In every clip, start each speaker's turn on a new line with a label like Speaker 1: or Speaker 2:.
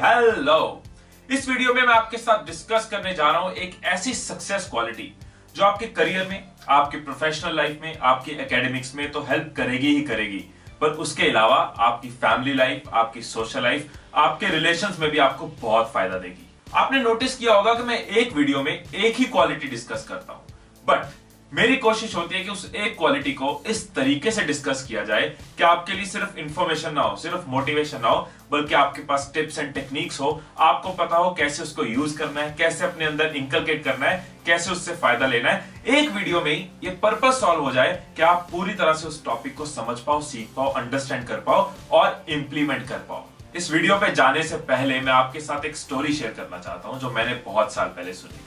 Speaker 1: Hello. इस video में मैं आपके साथ डिस्कस करने जा रहा हूं एक ऐसी सक्सेस क्वालिटी जो आपके करियर में, आपके प्रोफेशनल लाइफ में, आपके एकेडमिक्स में तो हेल्प करेगी ही करेगी, पर उसके अलावा आपकी फैमिली लाइफ, आपकी सोशल लाइफ, आपके रिलेशंस में भी आपको बहुत फायदा देगी। आपने नोटिस किया होगा कि मैं एक वीडियो में एक ही क्वालिटी डिस्कस करता हूं, बट मेरी कोशिश होती है कि उस एक क्वालिटी को इस तरीके से डिस्कस किया जाए कि आपके लिए सिर्फ इंफॉर्मेशन ना हो, सिर्फ मोटिवेशन ना हो, बल्कि आपके पास टिप्स एंड टेक्निक्स हो, आपको पता हो कैसे उसको यूज करना है, कैसे अपने अंदर इंकलकेट करना है, कैसे उससे फायदा लेना है। एक वीडियो में ही ये पर्पस सॉल्व हो जाए कि आप पूरी तरह से उस टॉपिक को समझ पाओ, सीख पाओ, अंडरस्टैंड कर पाओ और इंप्लीमेंट कर पाओ। इस वीडियो पे जाने से पहले मैं आपके साथ एक स्टोरी शेयर करना चाहता हूं जो मैंने बहुत साल पहले सुनी थी।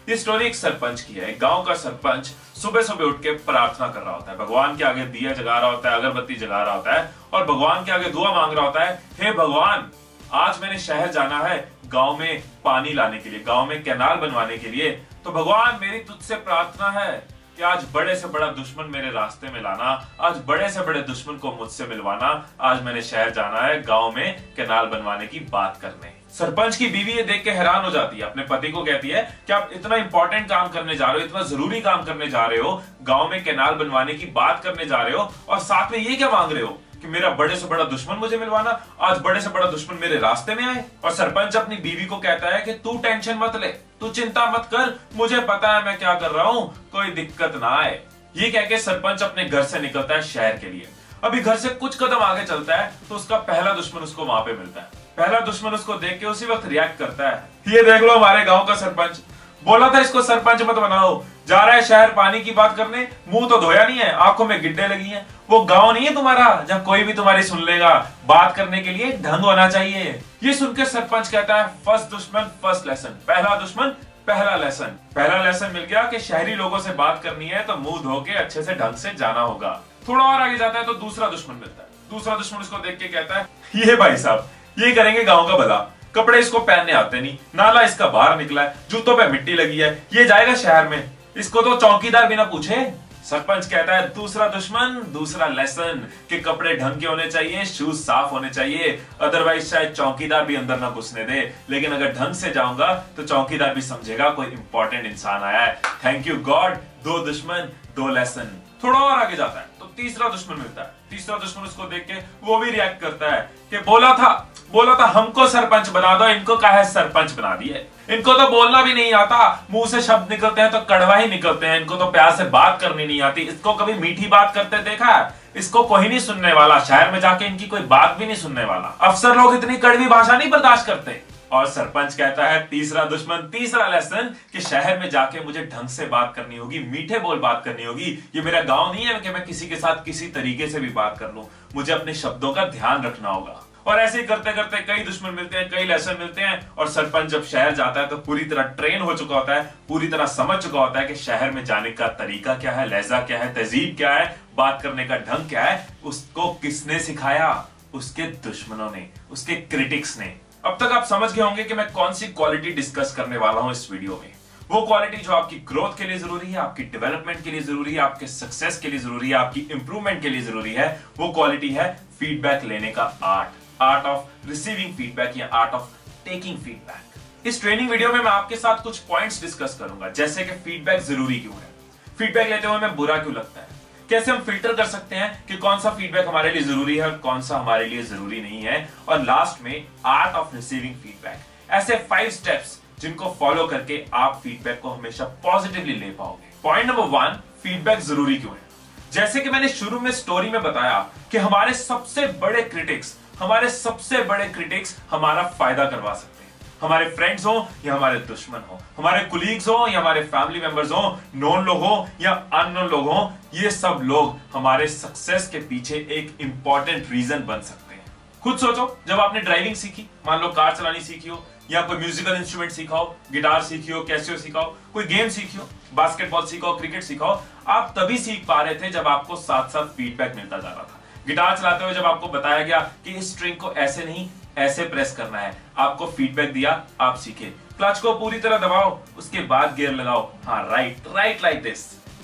Speaker 1: ये स्टोरी एक सरपंच की है। गांव का सरपंच सुबह सुबह उठ के प्रार्थना कर रहा होता है, भगवान के आगे दिया जगा रहा होता है, अगरबत्ती जगा रहा होता है और भगवान के आगे दुआ मांग रहा होता है, हे भगवान, आज मैंने शहर जाना है गांव में पानी लाने के लिए, गांव में कैनाल बनवाने के लिए, तो भगवान मेरी तुझसे प्रार्थना है कि आज बड़े से बड़ा दुश्मन मेरे रास्ते में लाना, आज बड़े से बड़े दुश्मन को मुझसे मिलवाना, आज मैंने शहर जाना है गांव में कैनाल बनवाने की बात करने। सरपंच की बीवी ये देख के हैरान हो जाती है, अपने पति को कहती है कि आप इतना इंपॉर्टेंट काम करने जा रहे हो, इतना जरूरी काम करने जा रहे हो, गांव में कैनाल बनवाने की बात करने जा रहे हो और साथ में ये क्या मांग रहे हो कि मेरा बड़े से बड़ा दुश्मन मुझे मिलवाना, आज बड़े से बड़ा दुश्मन मेरे रास्ते में आए। और सरपंच अपनी बीवी को कहता है कि तू टेंशन मत ले, तू चिंता मत कर, मुझे पता है मैं क्या कर रहा हूं, कोई दिक्कत ना आए। ये कह के सरपंच अपने घर से निकलता है शहर के लिए। अभी घर से कुछ कदम आगे चलता है तो उसका पहला दुश्मन उसको वहां पे मिलता है। पहला दुश्मन उसको देख के उसी वक्त रिएक्ट करता है, ये देख लो हमारे गांव का सरपंच, बोला था इसको सरपंच मत बनाओ, जा रहा है शहर पानी की बात करने, मुंह तो धोया नहीं है, आंखों में गिड्डे लगी हैं। वो गांव नहीं है तुम्हारा जहां कोई भी तुम्हारी सुन लेगा, बात करने के लिए ढंग होना चाहिए। ये सुनकर सरपंच कहता है, फर्स्ट दुश्मन फर्स्ट लेसन, पहला दुश्मन पहला लेसन। पहला लेसन मिल गया कि शहरी लोगों से बात करनी है तो मुंह धो के अच्छे से ढंग से जाना होगा। थोड़ा और आगे जाता है तो दूसरा दुश्मन मिलता है। दूसरा दुश्मन उसको देख के कहता है, ये भाई साहब ये करेंगे गांव का भला, कपड़े इसको पहनने आते नहीं, नाला इसका बाहर निकला है, जूतों पे मिट्टी लगी है, ये जाएगा शहर में, इसको तो चौकीदार बिना पूछे। सरपंच कहता है, दूसरा दुश्मन दूसरा लेसन कि कपड़े ढंग के होने चाहिए, शूज साफ होने चाहिए, अदरवाइज शायद चौकीदार भी अंदर ना घुसने दे, लेकिन अगर ढंग से जाऊंगा तो चौकीदार भी समझेगा कोई इंपॉर्टेंट इंसान आया है। थैंक यू गॉड, दो दुश्मन दो लेसन। थोड़ा और आगे जाता है तो तीसरा दुश्मन मिलता है। तीसरा दुश्मन उसको देख के वो भी रिएक्ट करता है कि बोला था हमको सरपंच बना दो, इनको काहे सरपंच बना दिए, इनको तो बोलना भी नहीं आता, मुंह से शब्द निकलते हैं तो कड़वा ही निकलते हैं, इनको तो प्यार से बात करनी नहीं आती, इसको कभी मीठी बात करते देखा है, इसको कोई नहीं सुनने वाला, शहर में जाके इनकी कोई बात भी नहीं सुनने वाला, अफसर लोग इतनी कड़वी भाषा नहीं बर्दाश्त करते। और सरपंच कहता है, तीसरा दुश्मन तीसरा लेसन कि शहर में जाके मुझे ढंग से बात करनी होगी, मीठे बोल बात करनी होगी, ये मेरा गांव नहीं है कि मैं किसी के साथ किसी तरीके से भी बात कर लूं, मुझे अपने शब्दों का ध्यान रखना होगा। और ऐसे ही करते करते कई दुश्मन मिलते हैं, कई लेसन मिलते हैं और सरपंच जब शहर जाता है तो पूरी तरह ट्रेन हो चुका होता है, पूरी तरह समझ चुका होता है कि शहर में जाने का तरीका क्या है, लहजा क्या है, तहजीब क्या है, बात करने का ढंग क्या है, उसको किसने सिखाया, उसके दुश्मनों ने, उसके क्रिटिक्स ने। अब तक आप समझ गए होंगे कि मैं कौन सी क्वालिटी डिस्कस करने वाला हूं इस वीडियो में। वो क्वालिटी जो आपकी ग्रोथ के लिए जरूरी है, आपकी डेवलपमेंट के लिए जरूरी है, आपके सक्सेस के लिए जरूरी है, आपकी इंप्रूवमेंट के लिए जरूरी है, वो क्वालिटी है फीडबैक लेने का आर्ट ऑफ रिसीविंग फीडबैक या आर्ट ऑफ टेकिंग फीडबैक। इस ट्रेनिंग वीडियो में मैं आपके साथ कुछ पॉइंट्स डिस्कस करूंगा, जैसे कि फीडबैक जरूरी क्यों है, फीडबैक लेते हुए हमें बुरा क्यों लगता है, कैसे हम फिल्टर कर सकते हैं कि कौन सा फीडबैक हमारे लिए जरूरी है और कौन सा हमारे लिए जरूरी नहीं है, और लास्ट में आर्ट ऑफ रिसीविंग फीडबैक। ऐसे 5 स्टेप्स जिनको फॉलो करके आप फीडबैक को हमेशा पॉजिटिवली ले पाओगे। पॉइंट नंबर 1, फीडबैक जरूरी क्यों है। जैसे कि मैंने शुरू में स्टोरी में बताया कि हमारे सबसे बड़े क्रिटिक्स हमारा फायदा करवा सकते हैं। हमारे फ्रेंड्स हो या हमारे दुश्मन हो, हमारे कुलीग्स हो या हमारे फैमिली मेंबर्स हो, नोन लोग हो या अननोन लोग हो, ये सब लोग हमारे सक्सेस के पीछे एक इंपॉर्टेंट रीजन बन सकते हैं। खुद सोचो, जब आपने ड्राइविंग सीखी, मान लो कार चलानी सीखी हो, या कोई म्यूजिकल इंस्ट्रूमेंट सीखा हो, गिटार सीखी हो, कैसियो सीखा हो, कोई गेम सीखी हो, बास्केटबॉल सीखा हो, क्रिकेट सीखा हो, आप तभी सीख पा रहे थे जब आपको साथ साथ फीडबैक मिलता जा रहा था। गिटार चलाते हुए जब आपको बताया गया कि इस स्ट्रिंग को ऐसे नहीं ऐसे प्रेस करना है, आपको फीडबैक दिया, आप सीखे। क्लच को पूरी तरह दबाओ, उसके बाद गियर लगाओ, हाँ राइट लाइक दिस।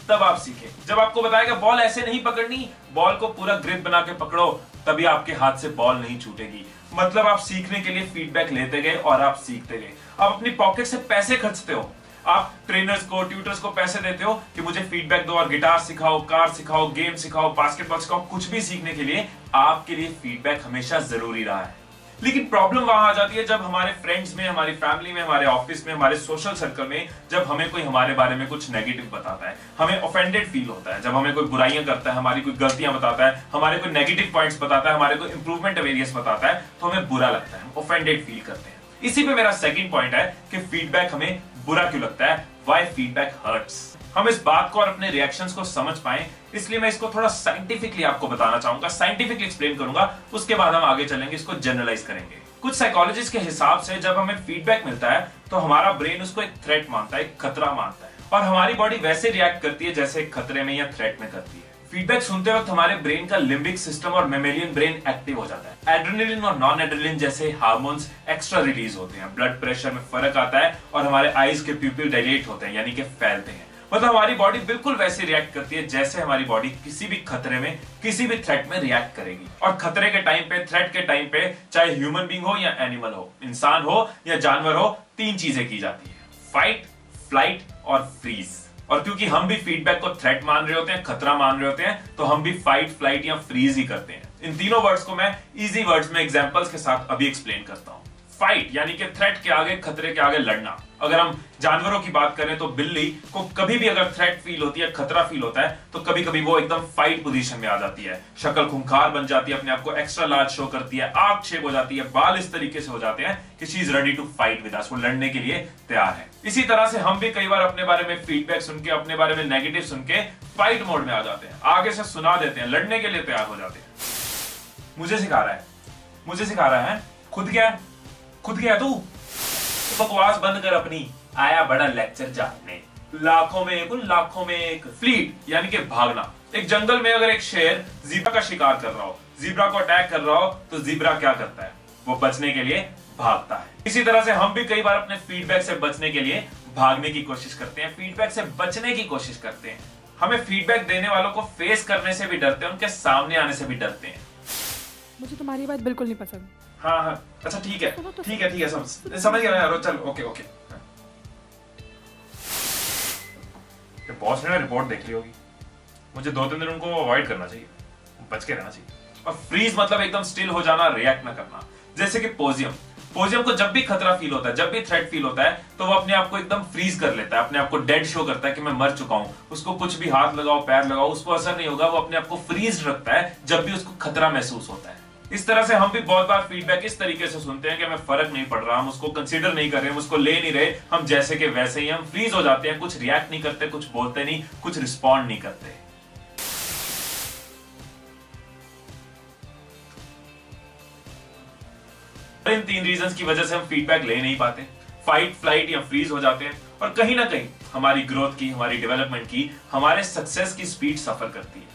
Speaker 1: तब आप सीखें। जब आपको बताएगा बॉल ऐसे नहीं पकड़नी, बॉल को पूरा ग्रिप बना के पकड़ो, तभी आपके हाथ से बॉल नहीं छूटेगी। मतलब आप सीखने के लिए फीडबैक लेते गए और आप सीखते गए। आप अपनी पॉकेट से पैसे खर्चते हो, आप ट्रेनर्स को, ट्यूटर्स को पैसे देते हो कि मुझे फीडबैक दो और गिटार सिखाओ, कार सिखाओ, गेम सिखाओ, बास्केटबॉल सिखाओ, कुछ भी सीखने के लिए आपके लिए फीडबैक हमेशा जरूरी रहा है। लेकिन प्रॉब्लम वहां आ जाती है जब हमारे फ्रेंड्स में, हमारी फैमिली में, हमारे ऑफिस में, हमारे सोशल सर्कल में जब हमें कोई हमारे बारे में कुछ नेगेटिव बताता है, हमें ऑफेंडेड फील होता है। जब हमें कोई बुराइयां करता है, हमारी कोई गलतियां बताता है, हमारे कोई नेगेटिव पॉइंट्स बताता है, हमारे कोई इंप्रूवमेंट एरियाज बताता है, तो हमें बुरा लगता है, हम ऑफेंडेड फील करते हैं। इसी पे मेरा सेकंड पॉइंट है कि फीडबैक हमें बुरा क्यों लगता है, व्हाई फीडबैक हर्ट्स। हम इस बात को और अपने रिएक्शंस को समझ पाएं, इसलिए मैं इसको थोड़ा साइंटिफिकली आपको बताना चाहूंगा, साइंटिफिकली एक्सप्लेन करूंगा, उसके बाद हम आगे चलेंगे, इसको जनरलाइज करेंगे। कुछ साइकोलॉजिस्ट के हिसाब से जब हमें फीडबैक मिलता है तो हमारा ब्रेन उसको एक थ्रेट मानता है, एक खतरा मानता है, और हमारी बॉडी वैसे रिएक्ट करती है जैसे एक खतरे में या थ्रेट में करती है। फीडबैक सुनते वक्त हमारे ब्रेन का लिम्बिक सिस्टम और मेमेलियन ब्रेन एक्टिव हो जाता है। एड्रेनलिन और नॉन एड्रेनलिन जैसे हार्मोन्स एक्स्ट्रा रिलीज होते हैं, ब्लड प्रेशर में फर्क आता है और हमारे आईज के प्यूपिल डायलेट होते हैं, यानी कि फैलते हैं। मतलब हमारी बॉडी बिल्कुल वैसे रिएक्ट करती है जैसे हमारी बॉडी किसी भी खतरे में, किसी भी थ्रेट में रिएक्ट करेगी। और खतरे के टाइम पे, थ्रेट के टाइम पे, चाहे ह्यूमन बीइंग हो या एनिमल हो, इंसान हो या जानवर हो, तीन चीजें की जाती है, फाइट, फ्लाइट और फ्रीज। और क्योंकि हम भी फीडबैक को थ्रेट मान रहे होते हैं, खतरा मान रहे होते हैं, तो हम भी फाइट, फ्लाइट या फ्रीज ही करते हैं। इन तीनों वर्ड्स को मैं इजी वर्ड्स में एग्जांपल्स के साथ अभी एक्सप्लेन करता हूं। फाइट यानी कि थ्रेट के आगे, खतरे के आगे लड़ना। अगर हम जानवरों की बात करें तो बिल्ली को कभी भी अगर थ्रेट फील होती है, खतरा फील होता है, तो कभी कभी वो एकदम फाइट पोजीशन में आ जाती है, शक्ल खूंखार बन जाती है, अपने आप को एक्स्ट्रा लार्ज शो करती है, आंख छेद हो जाती है, बाल इस तरीके से हो जाते हैं कि she is ready to fight with us, वो लड़ने के लिए तैयार है। इसी तरह से हम भी कई बार अपने बारे में फीडबैक सुन के, अपने बारे में नेगेटिव सुन के फाइट मोड में आ जाते हैं, आगे से सुना देते हैं, लड़ने के लिए तैयार हो जाते हैं। मुझे सिखा रहा है, मुझे सिखा रहा है, खुद क्या तू? बकवास बंद कर अपनी, आया बड़ा लेक्चर जानने। लाखों में एक, लाखों में एक। फ्लीट यानी कि भागना। एक जंगल में अगर एक शेर ज़ीब्रा का शिकार कर रहा हो, ज़ीब्रा को अटैक कर रहा हो, तो ज़ीब्रा क्या करता है? वो बचने के लिए भागता है। इसी तरह से हम भी कई बार अपने फीडबैक से बचने के लिए भागने की कोशिश करते हैं, फीडबैक से बचने की कोशिश करते हैं। हमें फीडबैक देने वालों को फेस करने से भी डरते हैं, उनके सामने आने से भी डरते हैं।
Speaker 2: मुझे तुम्हारी बात बिल्कुल नहीं पसंद।
Speaker 1: हाँ, अच्छा ठीक है, समझ गया यार, चल ओके। बॉस ने ना रिपोर्ट देख ली होगी, मुझे 2-3 दिन उनको अवॉइड करना चाहिए, बच के रहना चाहिए। और फ्रीज मतलब एकदम स्टिल हो जाना, रिएक्ट ना करना। जैसे कि पोजियम को जब भी खतरा फील होता है, जब भी थ्रेट फील होता है, तो वो अपने आप को एकदम फ्रीज कर लेता है, अपने आप को डेड शो करता है कि मैं मर चुका हूं। उसको कुछ भी हाथ लगाओ, पैर लगाओ, उसको असर नहीं होगा, वो अपने आप को फ्रीज रखता है जब भी उसको खतरा महसूस होता है। इस तरह से हम भी बहुत बार फीडबैक इस तरीके से सुनते हैं कि हमें फर्क नहीं पड़ रहा, हम उसको कंसीडर नहीं कर रहे, हम उसको ले नहीं रहे, हम जैसे के वैसे ही, हम फ्रीज हो जाते हैं, कुछ रिएक्ट नहीं करते, कुछ बोलते नहीं, कुछ रिस्पॉन्ड नहीं करते। इन 3 रीजंस की वजह से हम फीडबैक ले नहीं पाते, फाइट, फ्लाइट या फ्रीज हो जाते हैं, और कहीं ना कहीं हमारी ग्रोथ की, हमारी डेवलपमेंट की, हमारे सक्सेस की स्पीड सफर करती है।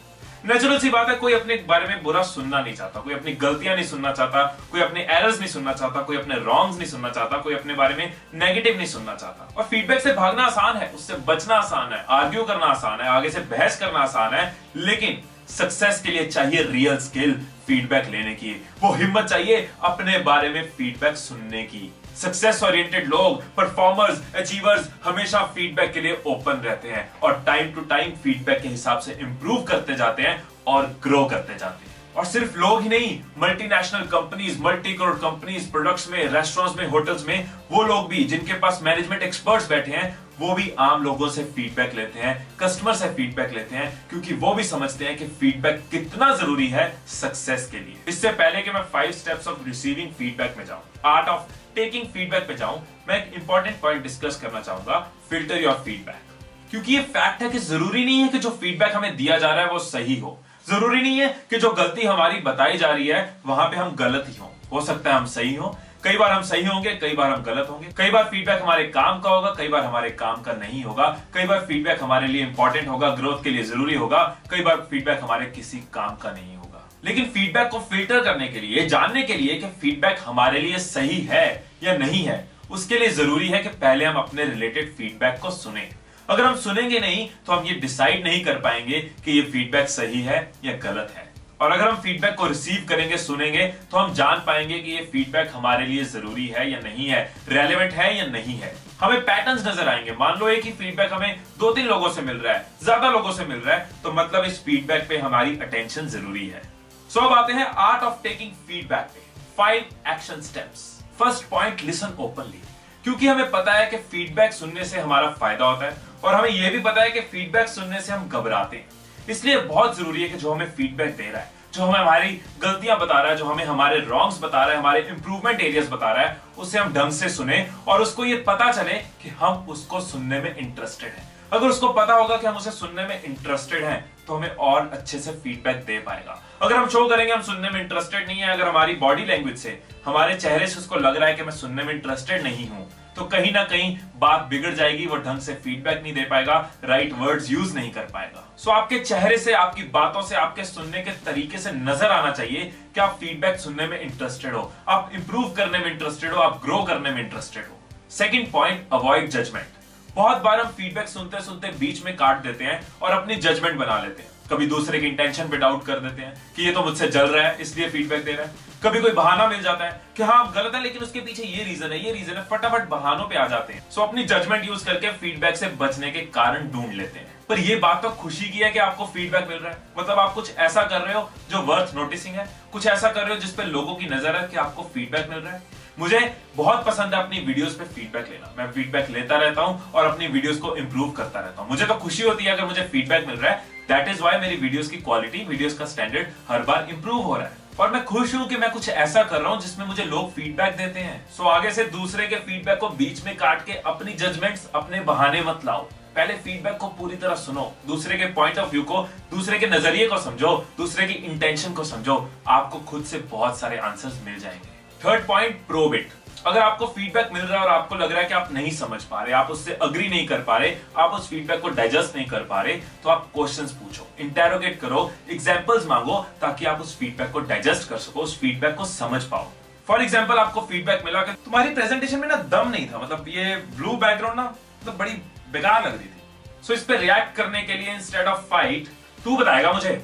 Speaker 1: नेचुरल सी बात है, कोई अपने बारे में बुरा सुनना नहीं चाहता, कोई अपनी गलतियां नहीं सुनना चाहता, कोई अपने एरर्स नहीं सुनना चाहता, कोई अपने रॉन्ग्स नहीं सुनना चाहता, कोई अपने बारे में नेगेटिव नहीं सुनना चाहता। और फीडबैक से भागना आसान है, उससे बचना आसान है, आर्ग्यू करना आसान है, आगे से बहस करना आसान है, लेकिन सक्सेस के लिए चाहिए रियल स्किल फीडबैक लेने की, वो हिम्मत चाहिए अपने बारे में फीडबैक सुनने की। सक्सेस ओरिएंटेड लोग, परफॉर्मर्स, अचीवर्स हमेशा फीडबैक के लिए ओपन रहते हैं और टाइम टू टाइम फीडबैक के हिसाब से इंप्रूव करते जाते हैं और ग्रो करते जाते हैं। और सिर्फ लोग ही नहीं, multinational companies, multi crore companies, products में, रेस्टोरेंट्स में, होटल्स में, वो लोग भी जिनके पास मैनेजमेंट एक्सपर्ट्स बैठे हैं, वो भी आम लोगों से फीडबैक लेते हैं, कस्टमर से फीडबैक लेते हैं, क्योंकि वो भी समझते हैं कि फीडबैक कितना जरूरी है सक्सेस के लिए। इससे पहले कि मैं 5 स्टेप्स ऑफ रिसीविंग फीडबैक में जाऊं, आर्ट ऑफ टेकिंग फीडबैक पे जाऊं, मैं एक इंपॉर्टेंट पॉइंट डिस्कस करना चाहूंगा, फिल्टर योर फीडबैक। क्योंकि ये फैक्ट है कि जरूरी नहीं है कि जो फीडबैक हमें दिया जा रहा है वो सही हो, जरूरी नहीं है कि जो गलती हमारी बताई जा रही है वहां पे हम गलत ही हो सकता है हम सही हो, कई बार हम सही होंगे, कई बार हम गलत होंगे, कई बार फीडबैक हमारे काम का होगा, कई बार हमारे काम का नहीं होगा, कई बार फीडबैक हमारे लिए इंपॉर्टेंट होगा, ग्रोथ के लिए जरूरी होगा, कई बार फीडबैक हमारे किसी काम का नहीं होगा। लेकिन फीडबैक को फिल्टर करने के लिए, जानने के लिए कि फीडबैक हमारे लिए सही है या नहीं है, उसके लिए जरूरी है कि पहले हम अपने रिलेटेड फीडबैक को सुने। अगर हम सुनेंगे नहीं तो हम ये डिसाइड नहीं कर पाएंगे कि ये फीडबैक सही है या गलत है। और अगर हम फीडबैक को रिसीव करेंगे, सुनेंगे, तो हम जान पाएंगे कि ये फीडबैक हमारे लिए जरूरी है या नहीं है, रेलेवेंट है या नहीं है। हमें पैटर्न्स नजर आएंगे। मान लो एक ही फीडबैक हमें 2-3 लोगों से मिल रहा है, ज्यादा लोगों से मिल रहा है, तो मतलब इस फीडबैक पे हमारी अटेंशन जरूरी है। सो अब आते हैं आर्ट ऑफ टेकिंग फीडबैक पे। 5 action steps. First point, listen openly. क्योंकि हमें पता है कि फीडबैक सुनने से हमारा फायदा होता है और हमें यह भी पता है कि फीडबैक सुनने से हम घबराते हैं। इसलिए बहुत जरूरी है कि जो हमें फीडबैक दे रहा है, जो हमें हमारी गलतियां बता रहा है, जो हमें हमारे रॉन्ग्स बता रहा है, हमारे इंप्रूवमेंट एरियाज बता रहा है, उसे हम ढंग से सुने और उसको ये पता चले कि हम उसको सुनने में इंटरेस्टेड हैं। अगर उसको पता होगा कि हम उसे सुनने में इंटरेस्टेड हैं तो हमें और अच्छे से फीडबैक दे पाएगा। अगर हम शो करेंगे हम सुनने में इंटरेस्टेड नहीं है, अगर हमारी बॉडी लैंग्वेज से, हमारे चेहरे से उसको लग रहा है कि मैं सुनने में इंटरेस्टेड नहीं हूं, तो कहीं ना कहीं बात बिगड़ जाएगी, वो ढंग से फीडबैक नहीं दे पाएगा, राइट वर्ड्स यूज नहीं कर पाएगा। सो आपके चेहरे से, आपकी बातों से, आपके सुनने के तरीके से नजर आना चाहिए कि आप फीडबैक सुनने में इंटरेस्टेड हो, आप इंप्रूव करने में इंटरेस्टेड हो, आप ग्रो करने में इंटरेस्टेड हो। Second point, avoid judgement. बहुत बार हम फीडबैक सुनते सुनते बीच में काट देते हैं और अपनी जजमेंट बना लेते हैं। कभी दूसरे की इंटेंशन पे डाउट कर देते हैं कि ये तो मुझसे जल रहा है इसलिए फीडबैक दे रहा है। कभी कोई बहाना मिल जाता है कि हाँ गलत है लेकिन उसके पीछे ये रीजन है, ये रीजन है, फटाफट बहानों पे आ जाते हैं। सो अपनी जजमेंट यूज करके फीडबैक से बचने के कारण ढूंढ लेते हैं। पर ये बात तो खुशी की है कि आपको फीडबैक मिल रहा है, मतलब आप कुछ ऐसा कर रहे हो जो वर्थ नोटिसिंग है, कुछ ऐसा कर रहे हो जिसपे लोगों की नजर है कि आपको फीडबैक मिल रहा है। मुझे बहुत पसंद है अपनी वीडियोस पे फीडबैक लेना। मैं फीडबैक लेता रहता हूं और अपनी वीडियोस को इंप्रूव करता रहता हूं। मुझे तो खुशी होती है अगर मुझे फीडबैक मिल रहा है। दैट इज व्हाई मेरी वीडियोस की क्वालिटी, वीडियोस का स्टैंडर्ड हर बार इंप्रूव हो रहा है। और मैं खुश हूं कि मैं कुछ ऐसा कर रहा हूं जिसमें मुझे लोग फीडबैक देते हैं। सो आगे से दूसरे के फीडबैक को बीच में काट के अपनी जजमेंट्स, अपने बहाने मत लाओ। पहले फीडबैक को पूरी तरह सुनो, दूसरे के पॉइंट ऑफ व्यू को, दूसरे के नजरिए को समझो, दूसरे की इंटेंशन को समझो। आपको खुद से बहुत सारे आंसर्स मिल जाएंगे। Third point, probe it. अगर आपको फीडबैक मिल रहा है और आपको लग रहा है कि आप नहीं समझ पा रहे, आप उससे अग्री नहीं कर पा रहे, आप उस फीडबैक को डाइजेस्ट नहीं कर पा रहे, तो आप क्वेश्चंस पूछो, इंटेरोगेट करो, एग्जांपल्स मांगो, ताकि आप उस फीडबैक को डाइजेस्ट कर सको, उस फीडबैक को समझ पाओ। फॉर एग्जांपल, आपको फीडबैक मिला कि तुम्हारी प्रेजेंटेशन में ना दम नहीं था, मतलब ये ब्लू बैकग्राउंड ना मतलब बड़ी बेकार लग रही थी। सो इस पे रिएक्ट करने के लिए इंस्टेड ऑफ फाइट, तू बताएगा मुझे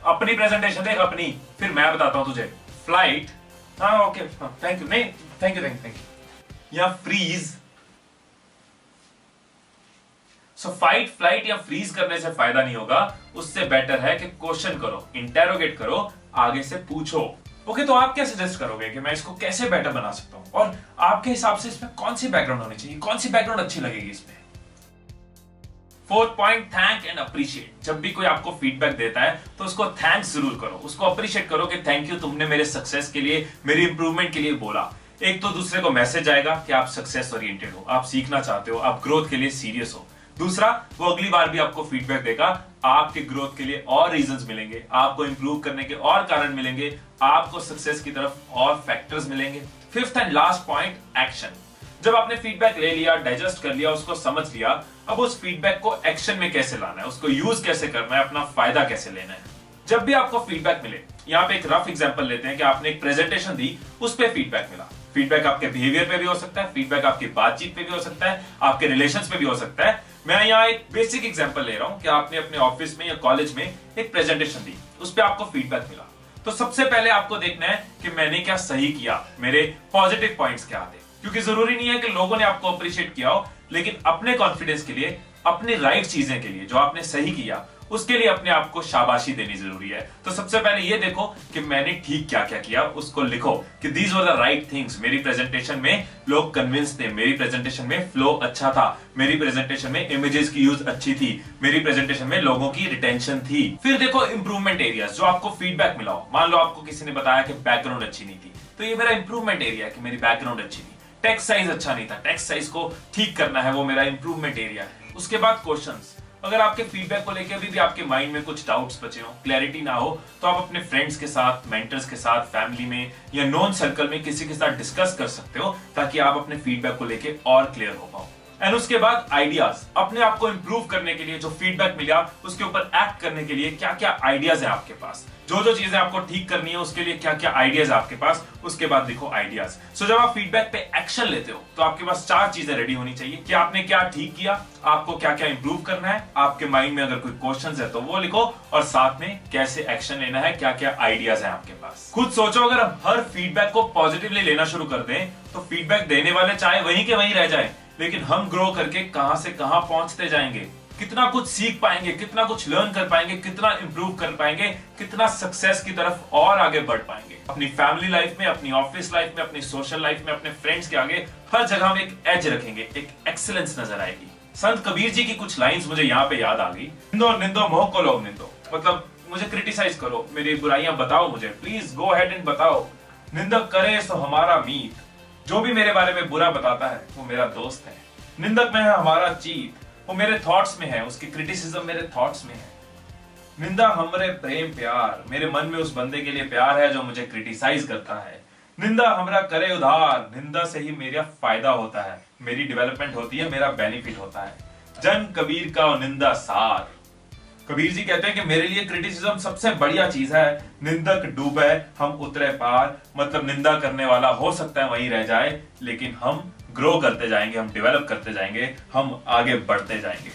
Speaker 1: अपनी प्रेजेंटेशन देख अपनी, फिर मैं बताता हूं तुझे। फ्लाइट, हाँ ओके, थैंक यू, नहीं थैंक यू थैंक यू, या फ्रीज। सो फाइट, फ्लाइट या फ्रीज करने से फायदा नहीं होगा। उससे बेटर है कि क्वेश्चन करो, इंटेरोगेट करो, आगे से पूछो। ओके, तो आप क्या सजेस्ट करोगे कि मैं इसको कैसे बेटर बना सकता हूं, और आपके हिसाब से इसमें कौन सी बैकग्राउंड होनी चाहिए, कौन सी बैकग्राउंड अच्छी लगेगी इसमें। Fourth point, thank and appreciate. जब भी कोई आपको फीडबैक देता है तो उसको थैंक्स जरूर करो, उसको अप्रिशिएट करो कि थैंक यू, तुमने मेरे सक्सेस के लिए, मेरी इंप्रूवमेंट के लिए बोला। एक तो दूसरे को मैसेज आएगा कि आप सक्सेस ओरिएंटेड हो, आप सीखना चाहते हो, आप ग्रोथ के लिए सीरियस हो। दूसरा, वो अगली बार भी आपको फीडबैक देगा, आपके ग्रोथ के लिए और रीजंस मिलेंगे, आपको इंप्रूव करने के और कारण मिलेंगे, आपको सक्सेस की तरफ और फैक्टर्स मिलेंगे। Fifth and last point, action. जब आपने फीडबैक ले लिया, डाइजेस्ट कर लिया, उसको समझ लिया, अब उस फीडबैक को एक्शन में कैसे लाना है, उसको यूज कैसे करना है, अपना फायदा कैसे लेना है। जब भी आपको फीडबैक मिले, यहाँ पे एक रफ एग्जांपल लेते हैं कि आपने एक प्रेजेंटेशन दी, उस पे फीडबैक मिला। फीडबैक आपके बिहेवियर पे भी हो सकता है, फीडबैक आपकी बातचीत पे भी हो सकता है, आपके रिलेशंस पे भी हो सकता है। मैं यहाँ एक बेसिक एग्जांपल ले रहा हूँ कि आपने अपने ऑफिस में या कॉलेज में एक प्रेजेंटेशन दी, उस पे आपको फीडबैक मिला। तो सबसे पहले आपको देखना है कि मैंने क्या सही किया, मेरे पॉजिटिव पॉइंट्स क्या थे। क्योंकि जरूरी नहीं है कि लोगों ने आपको अप्रिशिएट किया हो, लेकिन अपने कॉन्फिडेंस के लिए, अपनी राइट चीजें के लिए, जो आपने सही किया, उसके लिए अपने आप को शाबाशी देनी जरूरी है। तो सबसे पहले ये देखो कि मैंने ठीक क्या क्या किया, उसको लिखो कि these were the right things. मेरी प्रेजेंटेशन में लोग कन्विंस थे, मेरी प्रेजेंटेशन में फ्लो अच्छा था, मेरी प्रेजेंटेशन में इमेजेस की यूज अच्छी थी, मेरी प्रेजेंटेशन में लोगों की रिटेंशन थी। फिर देखो इंप्रूवमेंट एरियाज, जो आपको फीडबैक मिला हो। मान लो आपको किसी ने बताया कि बैकग्राउंड अच्छी नहीं थी, तो ये मेरा इंप्रूवमेंट एरिया है कि मेरी बैकग्राउंड अच्छी थी। टेक्स्ट साइज अच्छा नहीं था, टेक्स्ट साइज को ठीक करना है, वो मेरा इंप्रूवमेंट एरिया है। उसके बाद क्वेश्चंस। अगर आपके फीडबैक को लेकर अभी भी आपके माइंड में कुछ डाउट्स बचे हो, क्लैरिटी ना हो, तो आप अपने फ्रेंड्स के साथ, मेंटर्स के साथ, फैमिली में या नॉन सर्कल में किसी के साथ डिस्कस कर सकते हो, ताकि आप अपने फीडबैक को लेकर और क्लियर हो पाओ। एंड उसके बाद आइडियाज, अपने आप को इंप्रूव करने के लिए, जो फीडबैक मिला उसके ऊपर एक्ट करने के लिए क्या क्या आइडियाज है आपके पास, जो जो चीजें आपको ठीक करनी है उसके लिए क्या क्या आइडियाज आपके पास, उसके बाद लिखो आइडियाज। सो जब आप फीडबैक पे एक्शन लेते हो तो आपके पास 4 चीजें रेडी होनी चाहिए कि आपने क्या ठीक किया, आपको क्या क्या इंप्रूव करना है, आपके माइंड में अगर कोई क्वेश्चंस है तो वो लिखो, और साथ में कैसे एक्शन लेना है, क्या क्या आइडियाज है आपके पास। खुद सोचो, अगर हम हर फीडबैक को पॉजिटिवली लेना शुरू कर दें तो फीडबैक देने वाले चाहे वहीं के वहीं रह जाए, लेकिन हम ग्रो करके कहां से कहां पहुंचते जाएंगे, कितना कुछ सीख पाएंगे, कितना कुछ लर्न कर पाएंगे, कितना इंप्रूव कर पाएंगे, कितना सक्सेस की तरफ और आगे बढ़ पाएंगे। अपनी फैमिली लाइफ में, अपनी ऑफिस लाइफ में, अपनी सोशल लाइफ में, अपने फ्रेंड्स के आगे हर जगह हम एक एज रखेंगे, एक एक्सीलेंस नजर आएगी। संत कबीर जी की कुछ लाइंस मुझे यहाँ पे याद आ गई। निंदो निंदो मोह को लोग निंदो, मतलब मुझे क्रिटिसाइज करो, मेरी बुराइयां बताओ मुझे, प्लीज गो अहेड एंड बताओ। निंदक करे सो हमारा मीत, जो भी मेरे बारे में बुरा बताता है वो मेरा दोस्त है। निंदक में है हमारा चीत, वो मेरे थॉट्स में है, उसकी क्रिटिसिज्म मेरे थॉट्स में है। निंदा हमरे प्रेम प्यार, मेरे मन में उस बंदे के लिए प्यार है जो मुझे क्रिटिसाइज करता है। निंदा हमरा करे उधार, निंदा से ही मेरा फायदा होता है, मेरी डेवलपमेंट होती है, मेरा बेनिफिट होता है। जन कबीर का निंदा सार, कबीर जी कहते हैं कि मेरे लिए क्रिटिसिज्म सबसे बढ़िया चीज है। निंदक डूबे हम उतरे पार, मतलब निंदा करने वाला हो सकता है वहीं रह जाए, लेकिन हम ग्रो करते जाएंगे, हम डेवलप करते जाएंगे, हम आगे बढ़ते जाएंगे।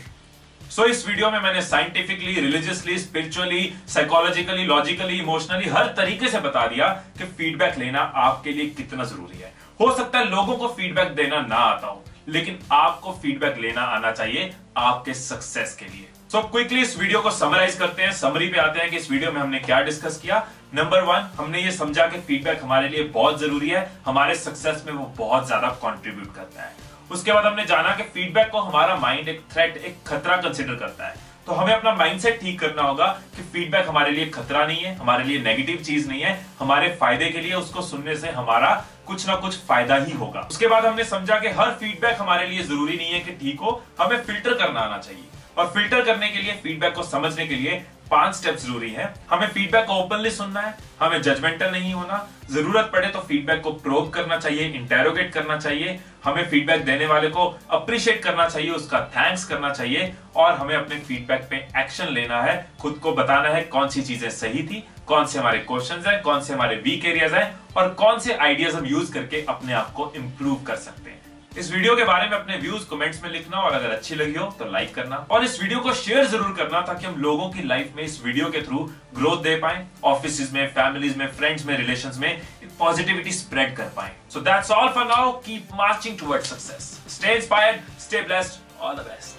Speaker 1: सो इस वीडियो में मैंने scientifically, religiously, spiritually, psychologically, logically, emotionally हर तरीके से बता दिया कि फीडबैक लेना आपके लिए कितना जरूरी है। हो सकता है लोगों को फीडबैक देना ना आता हो, लेकिन आपको फीडबैक लेना आना चाहिए आपके सक्सेस के लिए। सो क्विकली इस वीडियो को समराइज करते हैं, समरी पे आते हैं कि इस वीडियो में हमने क्या डिस्कस किया। नंबर 1, हमने ये समझा कि फीडबैक हमारे लिए बहुत जरूरी है, हमारे सक्सेस में वो बहुत ज्यादा कंट्रीब्यूट करता है। उसके बाद हमने जाना कि फीडबैक को हमारा माइंड एक थ्रेट, एक खतरा कंसिडर करता है, तो हमें अपना माइंडसेट ठीक करना होगा कि फीडबैक हमारे लिए खतरा नहीं है, हमारे लिए नेगेटिव चीज नहीं है, हमारे फायदे के लिए उसको सुनने से हमारा कुछ ना कुछ फायदा ही होगा। उसके बाद हमने समझा कि हर फीडबैक हमारे लिए जरूरी नहीं है कि ठीक हो, हमें फिल्टर करना आना चाहिए, और फिल्टर करने के लिए, फीडबैक को समझने के लिए 5 स्टेप जरूरी हैं। हमें फीडबैक को ओपनली सुनना है, हमें जजमेंटल नहीं होना, जरूरत पड़े तो फीडबैक को प्रोब करना चाहिए, इंटेरोगेट करना चाहिए, हमें फीडबैक देने वाले को अप्रिशिएट करना चाहिए, उसका थैंक्स करना चाहिए, और हमें अपने फीडबैक पे एक्शन लेना है, खुद को बताना है कौन सी चीजें सही थी, कौन से हमारे क्वेश्चंस हैं, कौन से हमारे वीक एरियाज हैं, और कौन से आइडियाज हम यूज करके अपने आप को इंप्रूव कर सकते हैं। इस वीडियो के बारे में अपने व्यूज कमेंट्स में लिखना, और अगर अच्छी लगी हो तो लाइक करना, और इस वीडियो को शेयर जरूर करना ताकि हम लोगों की लाइफ में इस वीडियो के थ्रू ग्रोथ दे पाएं, ऑफिस में, फैमिलीज में, फ्रेंड्स में, रिलेशंस में पॉजिटिविटी स्प्रेड कर पाएं। So that's all for now, keep marching towards success, stay inspired, stay blessed, all the best.